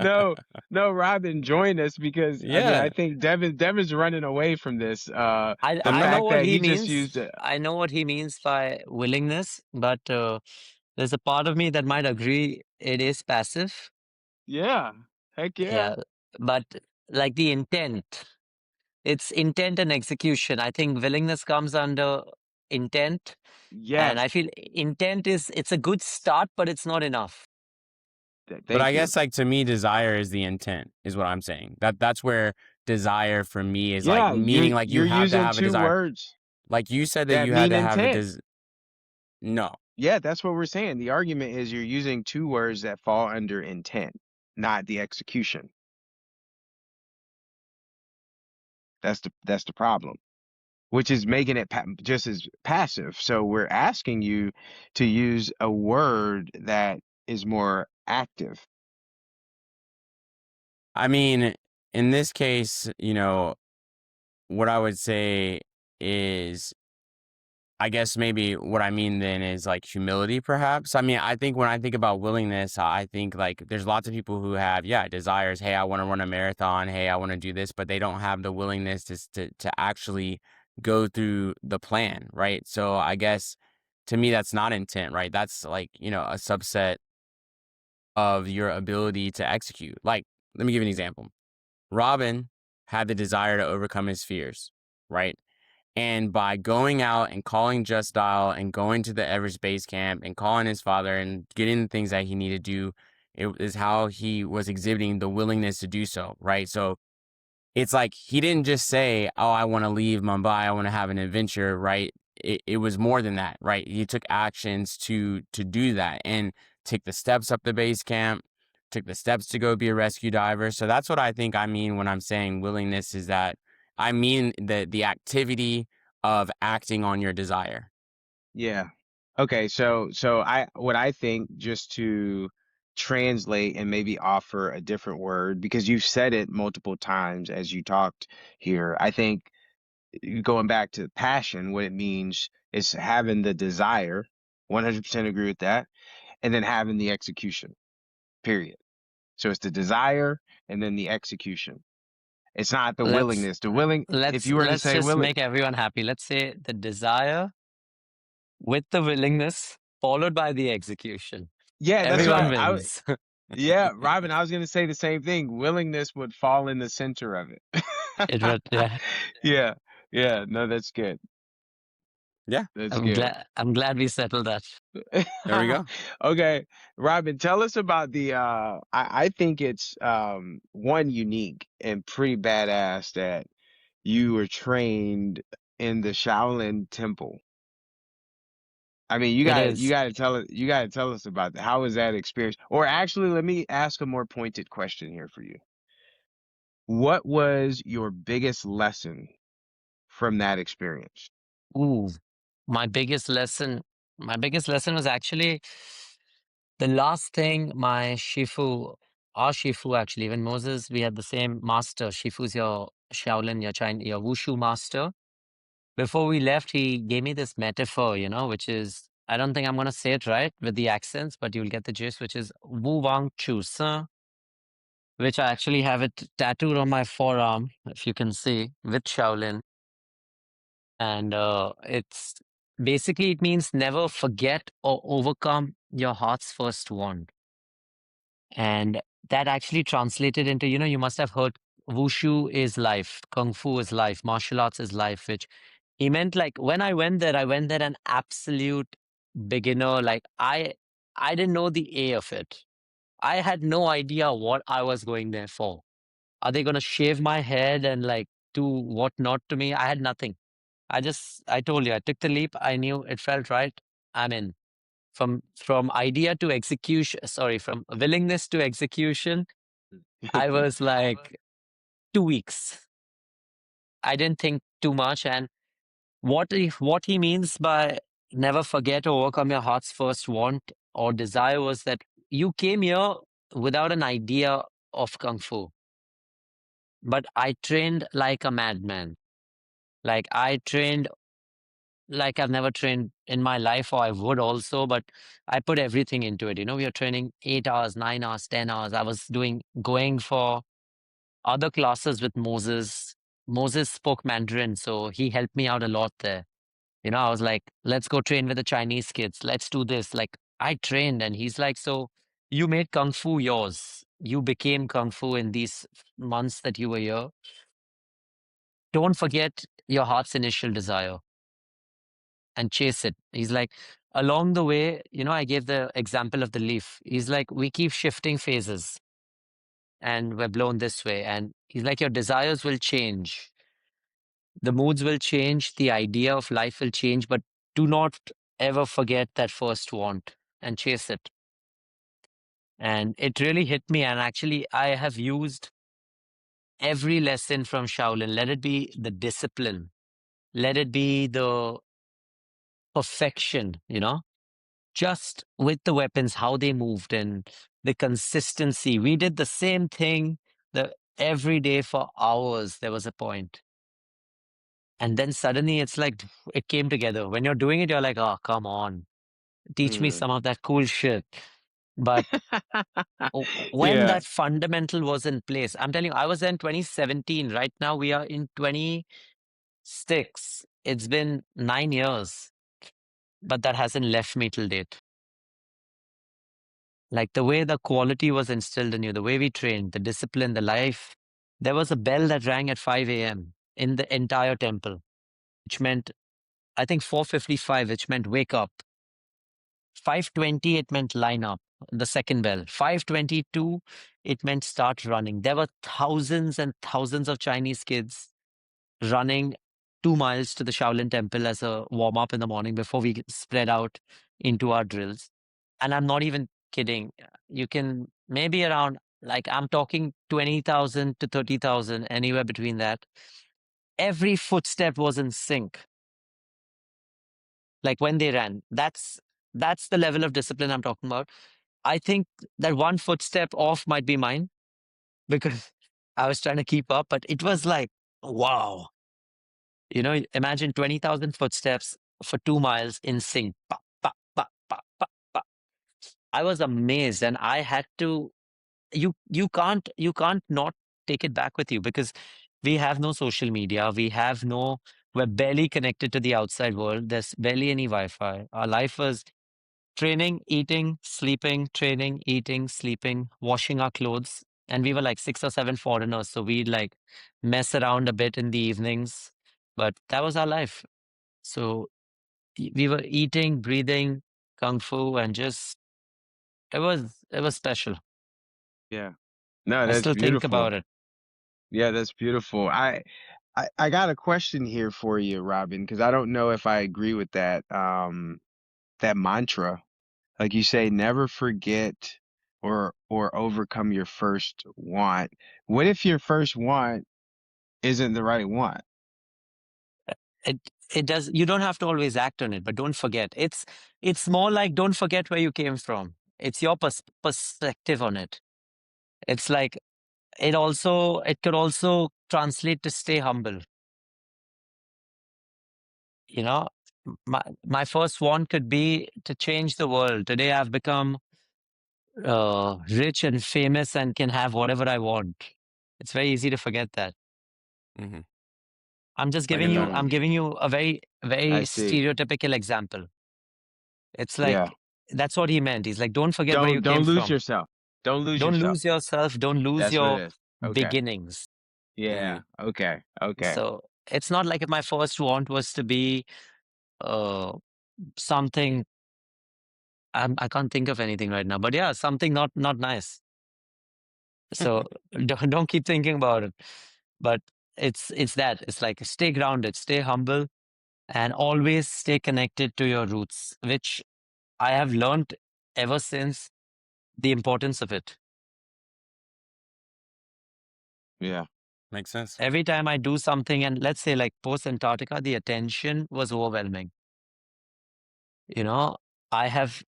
no, no, Robin, join us, because I mean, I Yeah. think Devin's running away from this. I The I No. know fact what that he he just means. used a, I know what he means by willingness, but there's a part of me that might agree it is passive. yeah, heck yeah, Yeah, but like the intent, it's intent and execution. I think willingness comes under intent, and yes, I feel intent it's a good start, but it's not enough. But I thank you. guess, like, to me, desire is the intent, is what I'm saying. That's where desire for me is, like, Yeah, meaning, like, you you're have to using have a two desire. words Like you said that that you had mean to have a intent. no. Yeah, that's what we're saying. The argument is you're using two words that fall under intent, not the execution. That's the problem, which is making it just as passive. So we're asking you to use a word that is more active. I mean, in this case, what I would say is I guess maybe what I mean then is like humility, perhaps. I mean, I think when I think about willingness, I think like there's lots of people who have, yeah, desires. Hey, I want to run a marathon. Hey, I want to do this, but they don't have the willingness to actually go through the plan, right? So I guess to me, that's not intent, right? That's like, a subset of your ability to execute. Like, let me give you an example. Robin had the desire to overcome his fears, right? And by going out and calling Just Dial and going to the Everest Base Camp and calling his father and getting the things that he needed to do, it is how he was exhibiting the willingness to do so, right? So it's like he didn't just say, "Oh, I want to leave Mumbai. I want to have an adventure," right? It was more than that, right? He took actions to do that and take the steps up the base camp, took the steps to go be a rescue diver. So that's what I think I mean when I'm saying willingness is that I mean the activity of acting on your desire. Yeah. Okay, so what I think, just to translate and maybe offer a different word, because you've said it multiple times as you talked here. I think going back to passion, what it means is having the desire, 100% agree with that, and then having the execution, period. So it's the desire and then the execution. It's not the Let's willingness. The willing, if let's you were to let's say just willing, make everyone happy. Let's say the desire with the willingness, followed by the execution. yeah, that's Everyone what wins. yeah, Robin, I was going to say the same thing. Willingness would fall in the center of it. It would, yeah. Yeah. Yeah. No, that's good. Yeah, That's I'm good. glad I'm glad we settled that. there we go. Okay. Robin, tell us about I think it's one unique and pretty badass that you were trained in the Shaolin Temple. I mean, It is. you gotta tell us about that. How was that experience? Or actually, let me ask a more pointed question here for you. What was your biggest lesson from that experience? Ooh, my biggest lesson. My biggest lesson was actually the last thing my Shifu, our Shifu actually, when Moses, we had the same master. Shifu's your Shaolin, your Chinese, your Wushu master. Before we left, he gave me this metaphor, which is, I don't think I'm going to say it right with the accents, but you'll get the gist, which is Wu Wang Chu, which I actually have it tattooed on my forearm, if you can see, with Shaolin. And it's basically, it means never forget or overcome your heart's first want. And that actually translated into, you must have heard Wushu is life, Kung Fu is life, martial arts is life, which he meant like when I went there an absolute beginner. Like I didn't know the A of it. I had no idea what I was going there for. Are they gonna shave my head and like do what not to me? I had nothing. I told you, I took the leap. I knew it felt right. I'm in. From idea to execution, sorry, from willingness to execution, I was like 2 weeks. I didn't think too much. And what he means by never forget or overcome your heart's first want or desire was that you came here without an idea of kung fu, but I trained like a madman. Like I trained like I've never trained in my life, or I would also, but I put everything into it. We are training 8 hours, 9 hours, 10 hours. I was going for other classes with Moses. Moses spoke Mandarin, so he helped me out a lot there. I was like, let's go train with the Chinese kids. Let's do this. Like I trained, and he's like, so you made Kung Fu yours. You became Kung Fu in these months that you were here. Don't forget your heart's initial desire and chase it. He's like, along the way, I gave the example of the leaf. He's like, we keep shifting phases and we're blown this way. And he's like, your desires will change. The moods will change. The idea of life will change, but do not ever forget that first want and chase it. And it really hit me. And actually, I have used every lesson from Shaolin. Let it be the discipline, let it be the perfection, just with the weapons, how they moved and the consistency. We did the same thing every day for hours. There was a point. And then suddenly it's like it came together. When you're doing it, you're like, oh, come on, teach me Mm. some of that cool shit. But when Yeah. that fundamental was in place, I'm telling you, I was there in 2017. Right now, we are in 26. It's been 9 years, but that hasn't left me till date. Like the way the quality was instilled in you, the way we trained, the discipline, the life. There was a bell that rang at 5 a.m. in the entire temple, which meant, I think 4:55, which meant wake up. 5:20, it meant line up, the second bell. 5:22, it meant start running. There were thousands and thousands of Chinese kids running 2 miles to the Shaolin Temple as a warm up in the morning before we spread out into our drills. And I'm not even kidding. You can maybe around, like, I'm talking 20,000 to 30,000, anywhere between that. Every footstep was in sync. Like when they ran, that's the level of discipline I'm talking about. I think that one footstep off might be mine because I was trying to keep up, but it was like, wow. Imagine 20,000 footsteps for 2 miles in sync. Pa, pa, pa, pa, pa, pa. I was amazed, and I had to. You can't not take it back with you because we have no social media. We're barely connected to the outside world. There's barely any Wi-Fi. Our life was training, eating, sleeping, training, eating, sleeping, washing our clothes. And we were like 6 or 7 foreigners. So we'd like mess around a bit in the evenings. But that was our life. So we were eating, breathing, kung fu, and just it was special. Yeah. No, I that's still think beautiful. about it. Yeah, that's beautiful. I got a question here for you, Robin, because I don't know if I agree with that mantra. Like you say, never forget or overcome your first want. What if your first want isn't the right want? It it does. You don't have to always act on it, but don't forget. It's more like don't forget where you came from. It's your perspective on it. It's like it could also translate to stay humble. You know, my first want could be to change the world. Today I've become rich and famous and can have whatever I want. It's very easy to forget that. Hmm. I'm giving you a very, I very see. stereotypical example. It's Yeah. like, that's what he meant. He's like, don't forget where you Don't came lose from. yourself. Don't lose Don't yourself. lose yourself. Don't lose That's what your it is. Okay. beginnings. Yeah. Hmm. Okay. Okay. So it's not like if my first want was to be uh, something. I can't think of anything right now, but yeah, something not nice. So don't keep thinking about it. But it's that. It's like stay grounded, stay humble, and always stay connected to your roots, which I have learned ever since the importance of it. Yeah. Makes sense. Every time I do something, and let's say like post Antarctica, the attention was overwhelming. You know, I have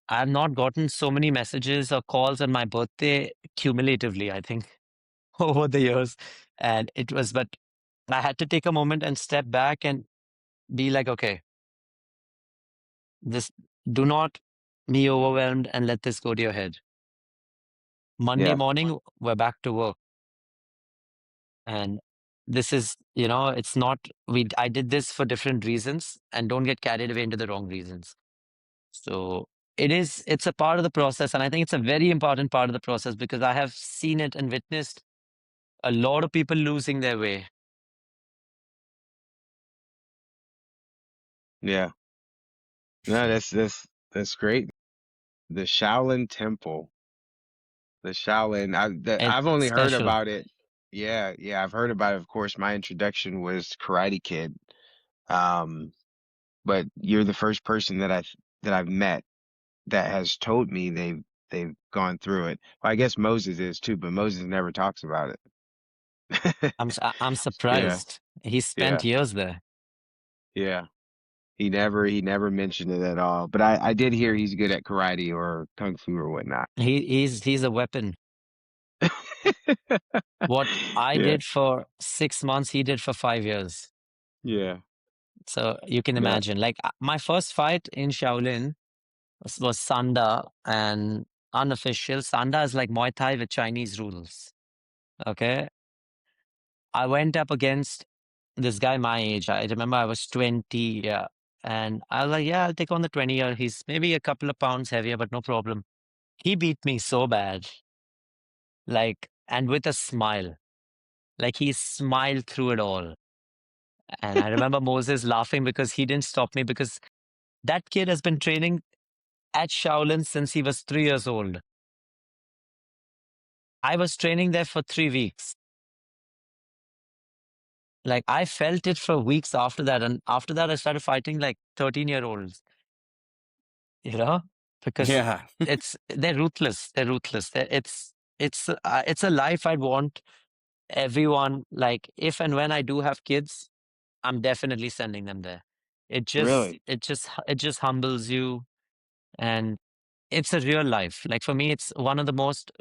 not gotten so many messages or calls on my birthday cumulatively, I think, over the years. And but I had to take a moment and step back and be like, okay, this, do not be overwhelmed and let this go to your head. Monday Yeah. morning, we're back to work. And this is, it's not, I did this for different reasons, and don't get carried away into the wrong reasons. So it's a part of the process. And I think it's a very important part of the process because I have seen it and witnessed a lot of people losing their way. Yeah. No, that's great. The Shaolin Temple. The Shaolin. It's I've only heard special. about it. Yeah, yeah, I've heard about it. Of course, my introduction was Karate Kid. Um, but you're the first person that I've met that has told me they've gone through it. Well, I guess Moses is too, but Moses never talks about it. I'm Yeah, surprised. He yeah, spent years there. yeah. He never mentioned it at all. But I did hear he's good at karate or kung fu or whatnot. He's a weapon. What I Yeah, did for 6 months, he did for 5 years. Yeah. So you can No. imagine, like my first fight in Shaolin was Sanda, and unofficial. Sanda is like Muay Thai with Chinese rules. Okay. I went up against this guy my age. I remember I was 20. Yeah. And I was like, yeah, I'll take on the 20-year. He's maybe a couple of pounds heavier, but no problem. He beat me so bad, like, and with a smile. Like he smiled through it all. And I remember Moses laughing because he didn't stop me, because that kid has been training at Shaolin since he was 3 years old. I was training there for 3 weeks. Like I felt it for weeks after that. And after that, I started fighting like 13-year-olds, you know, because Yeah. they're ruthless. They're ruthless. It's a life I'd want everyone, like if and when I do have kids, I'm definitely sending them there. Really? It just humbles you, and it's a real life. Like for me, it's one of the most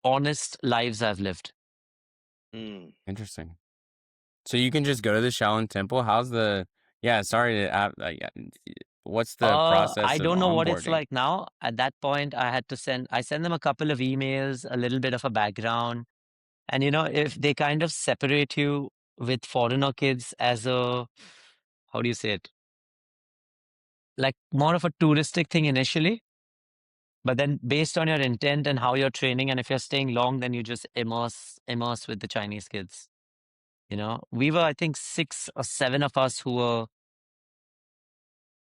honest lives I've lived. Mm. Interesting. So you can just go to the Shaolin Temple. Yeah, sorry to what's the I process of don't know what it's onboarding? like now. At that point, I send them a couple of emails, a little bit of a background. And if they kind of separate you with foreigner kids as how do you say it? Like more of a touristic thing initially, but then based on your intent and how you're training, and if you're staying long, then you just immerse with the Chinese kids. We were, I think, 6 or 7 of us who were,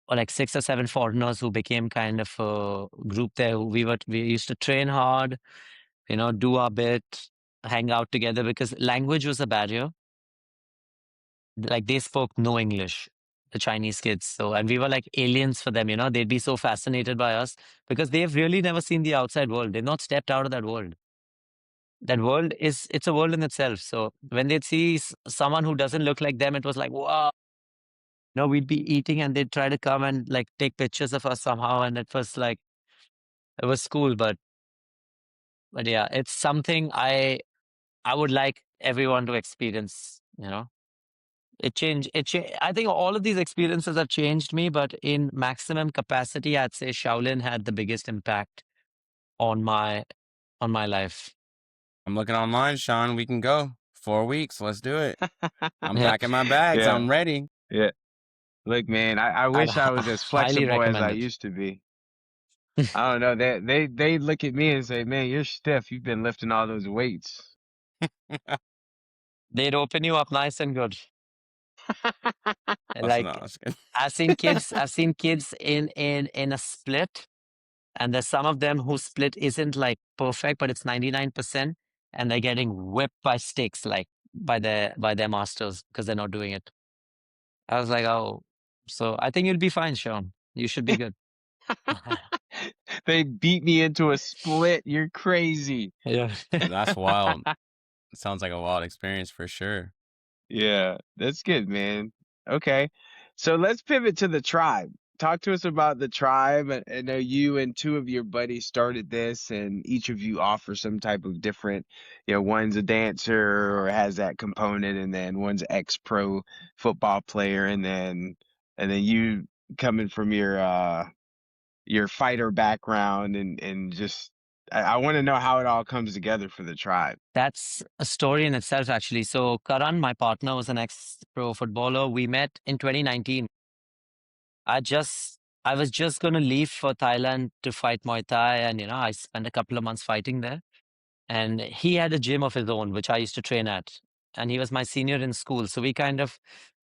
or like 6 or 7 foreigners who became kind of a group there. We used to train hard, do our bit, hang out together, because language was a barrier. Like they spoke no English, the Chinese kids. So, and we were like aliens for them, they'd be so fascinated by us because they've really never seen the outside world. They've not stepped out of that world. That world it's a world in itself. So when they'd see someone who doesn't look like them, it was like, wow. We'd be eating and they'd try to come and like take pictures of us somehow. And it was like, it was cool. But yeah, it's something I would like everyone to experience, I think all of these experiences have changed me, but in maximum capacity, I'd say Shaolin had the biggest impact on my life. I'm looking online, Sean. We can go 4 weeks. Let's do it. I'm Yeah, packing my bags. Yeah. I'm ready. Yeah. Look, man, I I'd wish I was as highly flexible as I recommend it. used to be. I don't know. They look at me and say, "Man, you're stiff. You've been lifting all those weights." They'd open you up nice and good. That's what Like I was gonna- I've seen kids in a split, and there's some of them whose split isn't like perfect, but it's 99%, and they're getting whipped by sticks, like by their masters because they're not doing it. I was like, oh, so I think you'll be fine, Sean. You should be good. They beat me into a split. You're crazy. Yeah. That's wild. It sounds like a wild experience for sure. Yeah, that's good, man. Okay. So let's pivot to the tribe. Talk to us about the tribe. I know you and two of your buddies started this, and each of you offer some type of different, one's a dancer or has that component, and then one's ex-pro football player, and then you coming from your fighter background and just I want to know how it all comes together for the tribe. That's a story in itself, actually. So Karan, my partner, was an ex-pro footballer. We met in 2019. I was just going to leave for Thailand to fight Muay Thai, and I spent a couple of months fighting there. And he had a gym of his own, which I used to train at. And he was my senior in school, so we kind of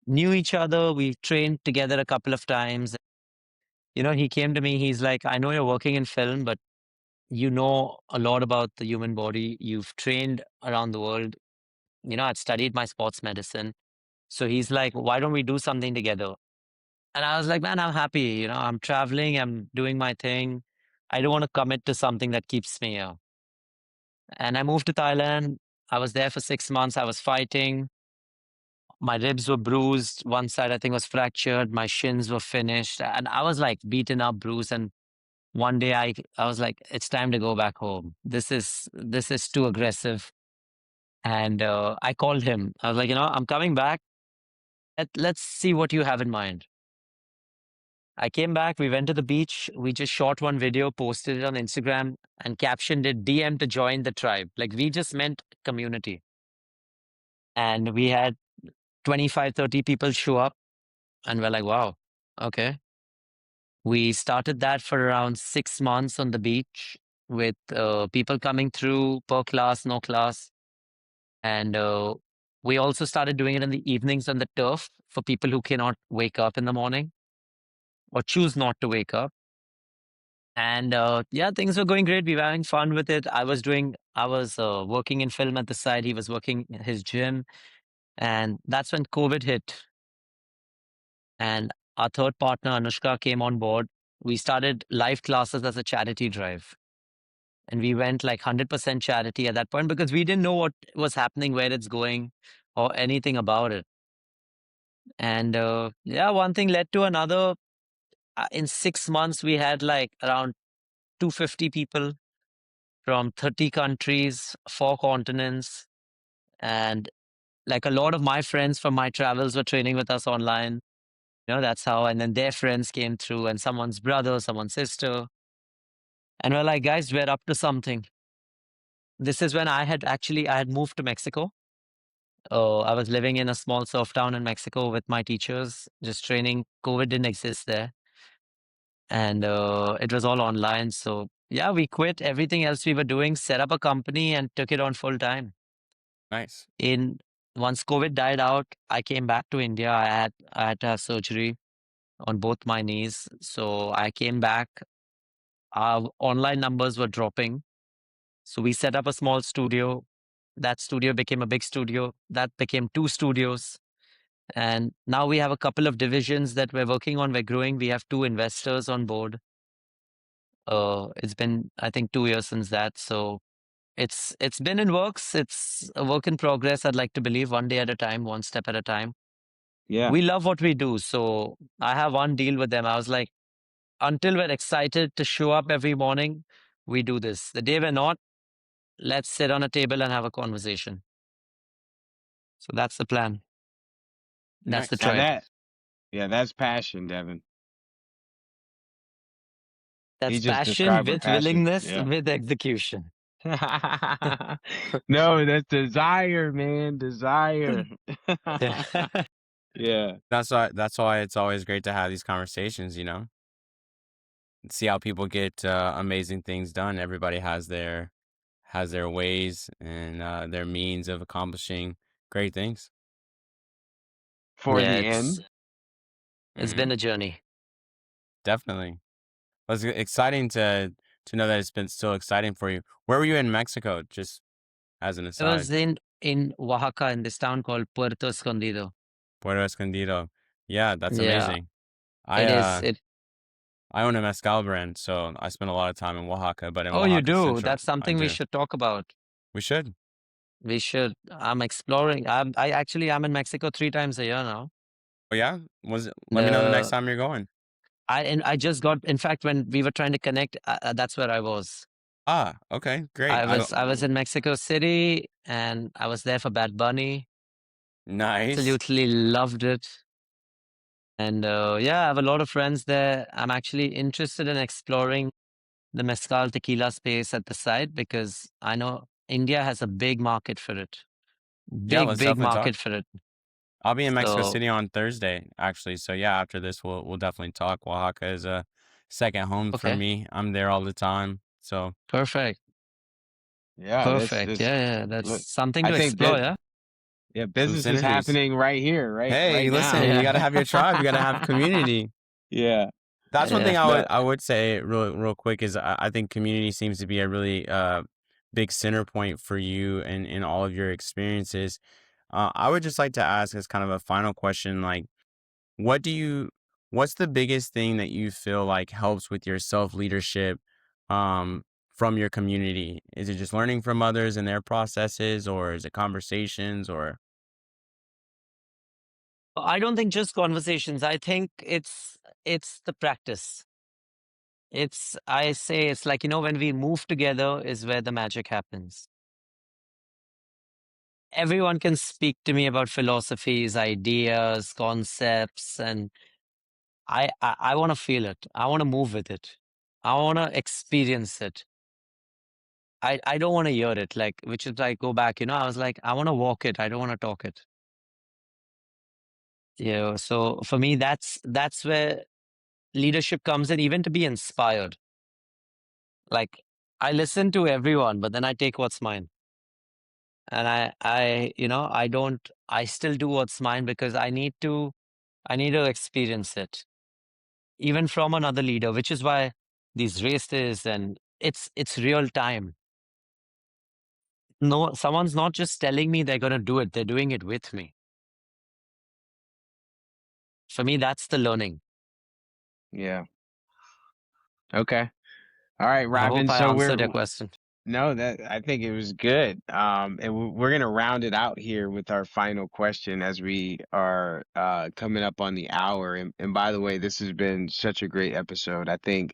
knew each other. We trained together a couple of times. He came to me. He's like, "I know you're working in film, but you know a lot about the human body. You've trained around the world. I'd studied my sports medicine." So he's like, "Why don't we do something together?" And I was like, "Man, I'm happy. I'm traveling, I'm doing my thing. I don't want to commit to something that keeps me here." And I moved to Thailand. I was there for 6 months. I was fighting. My ribs were bruised. One side, I think, was fractured. My shins were finished. And I was like beaten up, bruised. And one day I was like, it's time to go back home. This is too aggressive. And I called him. I was like, I'm coming back. Let's see what you have in mind. I came back, we went to the beach, we just shot one video, posted it on Instagram, and captioned it DM to join the tribe. Like we just meant community. And we had 25, 30 people show up, and we're like, wow, okay. We started that for around 6 months on the beach with people coming through per class, no class. And we also started doing it in the evenings on the turf for people who cannot wake up in the morning or choose not to wake up. And yeah, things were going great. We were having fun with it. I was working in film at the side. He was working in his gym. And that's when COVID hit. And our third partner, Anushka, came on board. We started live classes as a charity drive. And we went like 100% charity at that point because we didn't know what was happening, where it's going, or anything about it. And yeah, one thing led to another. In 6 months, we had like around 250 people from 30 countries, 4 continents. And like a lot of my friends from my travels were training with us online. That's how. And then their friends came through, and someone's brother, someone's sister. And we're like, guys, we're up to something. This is when I had moved to Mexico. I was living in a small surf town in Mexico with my teachers, just training. COVID didn't exist there. And it was all online. So yeah, we quit everything else we were doing, set up a company, and took it on full time. Nice. Once COVID died out, I came back to India. I had to have surgery on both my knees. So I came back. Our online numbers were dropping. So we set up a small studio. That studio became a big studio. That became 2 studios. And now we have a couple of divisions that we're working on. We're growing. We have 2 investors on board. It's been, I think, 2 years since that. So it's been in works. It's a work in progress. I'd like to believe, one day at a time, one step at a time. Yeah. We love what we do. So I have one deal with them. I was like, until we're excited to show up every morning, we do this. The day we're not, let's sit on a table and have a conversation. So that's the plan. That's the Now Nice. tribe. that's passion, Devin. He That's just passion described what with passion. willingness Yeah. with execution. No, that's desire, man. Desire. Yeah. That's why it's always great to have these conversations, see how people get amazing things done. Everybody has their ways and their means of accomplishing great things. For Yeah, the end. it's Hmm. been a journey. Definitely. Well, it's exciting to know that it's been still exciting for you. Where were you in Mexico? Just as an I was aside. in Oaxaca, in this town called Puerto Escondido. Puerto Escondido. Yeah, that's Yeah, amazing. I it is. uh I own a mezcal brand, so I spent a lot of time in Oaxaca, but in Oh, you Oaxaca do? Central, That's I something we do. should talk about. We should. We should. I'm exploring. I'm in Mexico 3 times a year now. Oh yeah? Let me know the next time you're going. I just got. In fact, when we were trying to connect, that's where I was. Ah, okay, great. I was in Mexico City, and I was there for Bad Bunny. Nice. Absolutely loved it. And yeah, I have a lot of friends there. I'm actually interested in exploring the mezcal tequila space at the site because I know India has a big market for it. Yeah, Big, let's big definitely talk. market for it. I'll be in Mexico So City on Thursday, actually. So yeah, after this, we'll definitely talk. Oaxaca is a second home for okay, me. I'm there all the time. So perfect, Yeah, perfect. this Yeah, yeah, that's look. something I to think explore. that Yeah, some business is synergies. happening right here, right Hey, now. listen, you got to yeah, have your tribe. You got to have community. Yeah. That's one thing yeah. I would No. I would say real quick is I think community seems to be a really big center point for you and in all of your experiences. I would just like to ask as kind of a final question, like, what do you what's the biggest thing that you feel like helps with your self leadership from your community? Is it just learning from others and their processes, or is it conversations, or I don't think just conversations. I think it's the practice. I say it's like when we move together is where the magic happens. everyone can speak to me about philosophies, ideas, concepts, and I want to feel it. I want to move with it. I want to experience it. I don't want to hear it, like, which is like, go back, I was like, I want to walk it. I don't want to talk it. So for me, that's where leadership comes in, even to be inspired. Like, I listen to everyone, but then I take what's mine. And I still do what's mine because I need to experience it, even from another leader, which is why these races, and it's real time. No, someone's not just telling me they're going to do it. They're doing it with me. For me, that's the learning. Yeah. Okay. All right, I hope Robin. I So answered your question. no, that I think it was good. And we're gonna round it out here with our final question as we are coming up on the hour. And by the way, this has been such a great episode. I think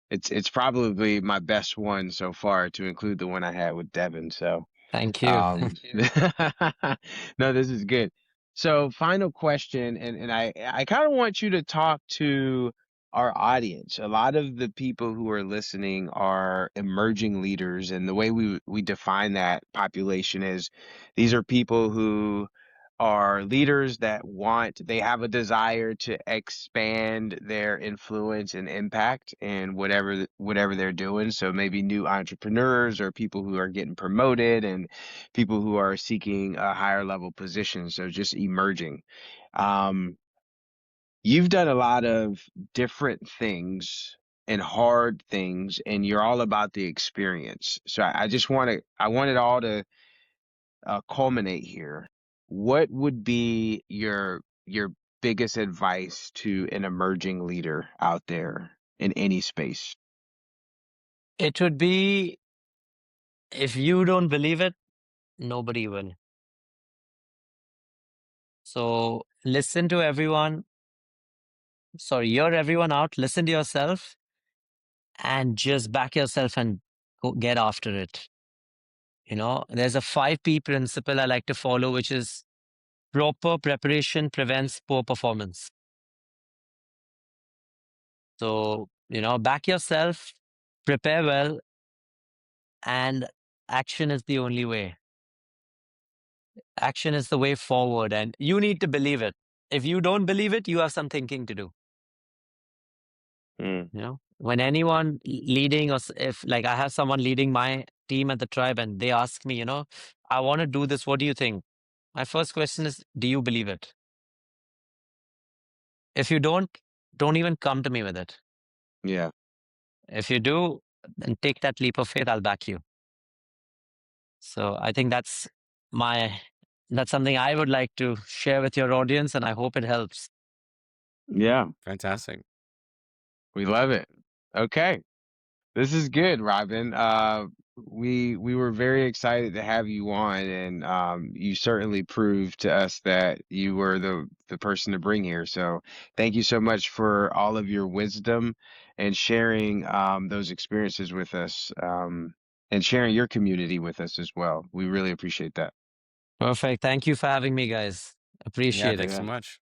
it's probably my best one so far, to include the one I had with Devin. So Thank you. no, this is good. So final question, and I kind of want you to talk to our audience. A lot of the people who are listening are emerging leaders, and the way we define that population is these are people who are leaders that they have a desire to expand their influence and impact in whatever they're doing. So maybe new entrepreneurs or people who are getting promoted and people who are seeking a higher level position. So just emerging. Um, you've done a lot of different things and hard things, and you're all about the experience. So I want it all to culminate here. What would be your biggest advice to an emerging leader out there in any space? It would be, if you don't believe it, nobody will. So listen to everyone. Sorry, hear everyone out. Listen to yourself and just back yourself and go get after it. There's a 5P principle I like to follow, which is proper preparation prevents poor performance. So, back yourself, prepare well, and action is the only way. Action is the way forward, and you need to believe it. If you don't believe it, you have some thinking to do. When anyone leading, or if like I have someone leading my team at the tribe and they ask me, I want to do this, what do you think? My first question is, do you believe it? If you don't even come to me with it. Yeah. If you do, then take that leap of faith, I'll back you. So I think that's something I would like to share with your audience, and I hope it helps. Yeah. Fantastic. We love it. Okay. This is good, Robin. We were very excited to have you on, and you certainly proved to us that you were the person to bring here. So thank you so much for all of your wisdom and sharing those experiences with us, and sharing your community with us as well. We really appreciate that. Perfect. Thank you for having me, guys. Yeah, Appreciate it. thanks so much.